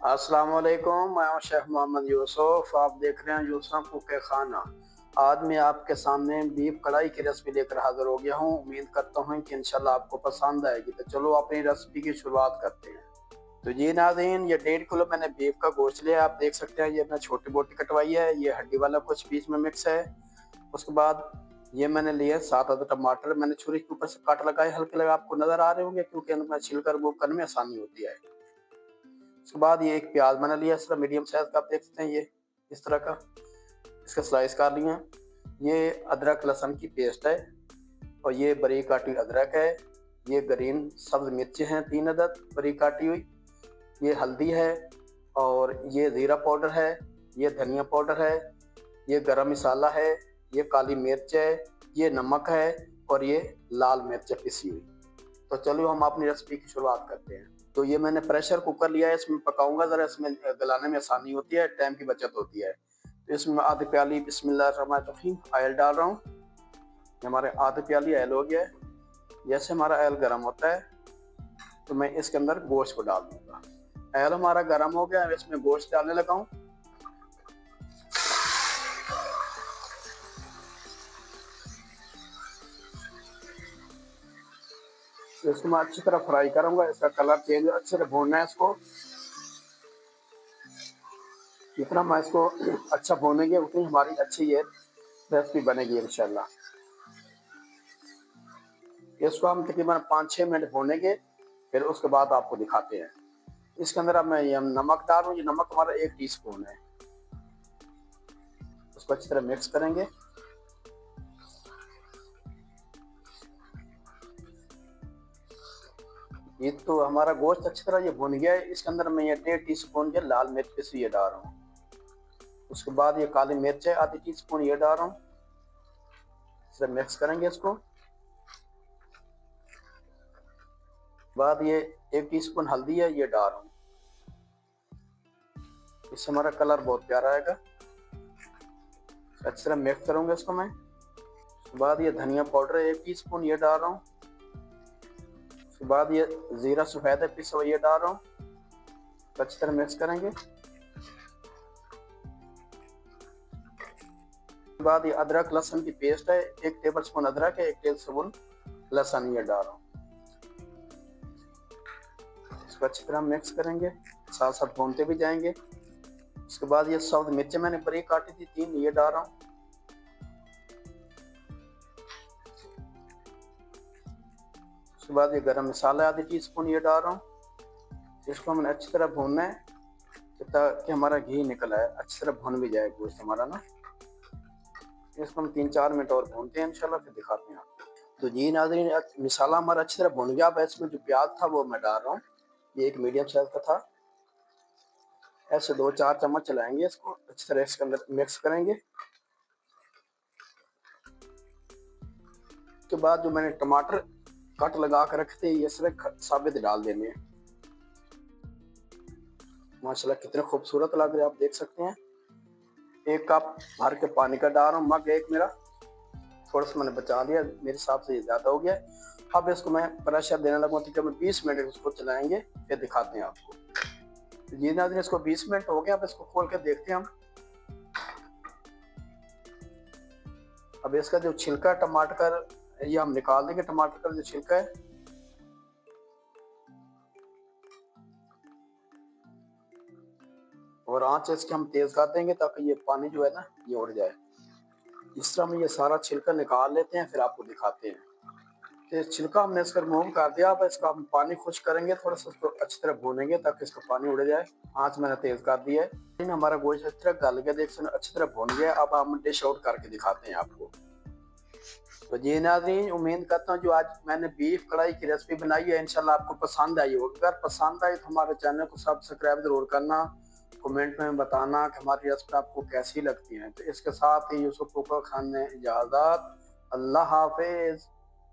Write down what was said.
अस्सलाम वालेकुम, मैं हूं शेख मोहम्मद यूसुफ। आप देख रहे हैं यूसुफ कुक के खाना। आज मैं आपके सामने बीफ कढ़ाई की रेसिपी लेकर हाजिर हो गया हूं। उम्मीद करता हूं कि इंशाल्लाह आपको पसंद आएगी। तो चलो अपनी रेसिपी की शुरुआत करते हैं। तो जी नाज़रीन, ये 1.5 किलो मैंने बीफ का गोश्त लिया। आप देख सकते हैं ये मैं छोटी बोटी कटवाई है। ये हड्डी वाला कुछ बीच में मिक्स है। उसके बाद ये मैंने लिए 7 टमाटर। मैंने छुरी के ऊपर से काट लगाए, हल्के लगा आपको नजर आ रहे होंगे क्योंकि इनमें छिलकर वो करने में आसानी होती है। उसके बाद ये एक प्याज मैंने लिया, इस तरह मीडियम साइज का, आप देख सकते हैं ये इस तरह का। इसका स्लाइस कर लिया। ये अदरक लहसुन की पेस्ट है और ये बारीक काटी अदरक है। ये ग्रीन सब्ज मिर्ची हैं 3 अदद बारीक काटी हुई। ये हल्दी है और ये ज़ीरा पाउडर है। ये धनिया पाउडर है। ये गरम मसाला है। ये काली मिर्च है। ये नमक है और ये लाल मिर्च पिसी हुई। तो चलो हम अपनी रेसिपी की शुरुआत करते हैं। तो ये मैंने प्रेशर कुकर लिया है, इसमें पकाऊंगा, ज़रा इसमें गलाने में आसानी होती है, टाइम की बचत होती है। तो इसमें आधी प्याली बिस्मिल्लाहिर्रहमानिर्रहीम ऑयल डाल रहा हूँ। हमारे आधी प्याली ऑयल हो गया है। जैसे हमारा ऑयल गर्म होता है तो मैं इसके अंदर गोश्त को डाल दूंगा। ऑयल हमारा गर्म हो गया, इसमें गोश्त डालने लगा हूँ। इसको मैं अच्छी तरह फ्राई करूंगा, इसका कलर चेंज अच्छे से भूनना है इसको। जितना मैं इसको अच्छा भूनेंगे उतनी हमारी अच्छी ये रेसिपी बनेगी इंशाल्लाह। इसको हम तकरीबन 5-6 मिनट भूनेंगे, फिर उसके बाद आपको दिखाते हैं। इसके अंदर अब मैं ये नमक डाल रहा हूँ। ये नमक हमारा 1 टीस्पून है। उसको अच्छी तरह मिक्स करेंगे। ये तो हमारा गोश्त अच्छी तरह ये भुन गया है। इसके अंदर मैं ये 1.5 टीस्पून के लाल मिर्च पिसी ये डाल रहा हूँ। उसके बाद ये काली मिर्च है आधी टीस्पून ये डाल रहा हूँ। इसे मिक्स करेंगे इसको। बाद ये 1 टीस्पून हल्दी है ये डाल रहा हूँ। इससे हमारा कलर बहुत प्यारा आएगा। अच्छी तरह मिक्स करूंगा इसको मैं। उसके बाद ये धनिया पाउडर है 1 टीस्पून ये डाल रहा हूँ। उसके बाद ये जीरा सफेद है पिसा हुआ ये डाल रहा हूँ। अच्छी तरह मिक्स करेंगे। उसके बाद ये अदरक लहसुन की पेस्ट है 1 टेबलस्पून अदरक है 1 टेबलस्पून लहसुन ये डाल रहा हूँ। इसको अच्छी तरह मिक्स करेंगे, साथ साथ भूनते भी जाएंगे। उसके बाद ये सब्ज मिर्चें मैंने बारीक काटी थी 3 ये डाल रहा हूँ। उसके बाद ये गरम मसाला आधी टीस्पून ये डाल रहा हूँ। इसको हमने अच्छी तरह भूनना है ताकि हमारा घी निकल आए, अच्छी तरह भून भी जाए गोश्त हमारा ना। इसको हम 3-4 मिनट और भूनते हैं इंशाल्लाह, फिर दिखाते हैं आपको। तो जी नाज़रीन, मसाला हमारा अच्छी तरह भुन गया। अब इसमें जो प्याज था वो मैं डाल रहा हूँ। ये एक मीडियम साइज का था। ऐसे 2-4 चम्मच चलाएंगे, इसको अच्छी तरह इसके अंदर मिक्स करेंगे। उसके बाद जो मैंने टमाटर कट लगा कर रखे थे ये सिर्फ साबित डाल देने हैं। माशाल्लाह कितने खूबसूरत लग रहे हैं, आप देख सकते हैं। 1 कप भर के पानी का डाल रहा हूँ। मग एक मेरा थोड़ा सा मैंने बचा लिया, मेरे हिसाब से ये ज़्यादा हो गया। अब इसको मैं प्रेशर देने लगा, तकरीबन 20 मिनट इसको चलाएंगे, फिर दिखाते हैं आपको। तो जी नाज़रीन, इसको 20 मिनट हो गया। अब इसको खोल कर देखते हैं हम। अब इसका जो छिलका टमाटर का ये हम निकाल देंगे। टमाटर का जो छिलका है और आंच इसकी हम तेज कर देंगे ताकि ये पानी जो है ना ये उड़ जाए। इस तरह हम ये सारा छिलका निकाल लेते हैं, फिर आपको दिखाते हैं। तो छिलका हमने इसका रिमूव कर दिया। अब इसका हम पानी खुश्क करेंगे, थोड़ा सा इसको अच्छी तरह भूनेंगे ताकि इसका पानी उड़ जाए। आंच मैंने तेज कर दी है। हमारा गोश्त अच्छी तरह गल गया, देख सकते अच्छी तरह भून गया। अब हम डिश आउट करके दिखाते हैं आपको। तो जी नाज़रीन, उम्मीद करता हूँ जो आज मैंने बीफ कढ़ाई की रेसिपी बनाई है इंशाल्लाह आपको पसंद आई होगी। अगर पसंद आई तो हमारे चैनल को सब्सक्राइब जरूर करना। कमेंट में बताना कि हमारी रेसिपी आपको कैसी लगती है। तो इसके साथ ही यूसुफ कुकर खान ने इजाज़त। अल्लाह हाफिज।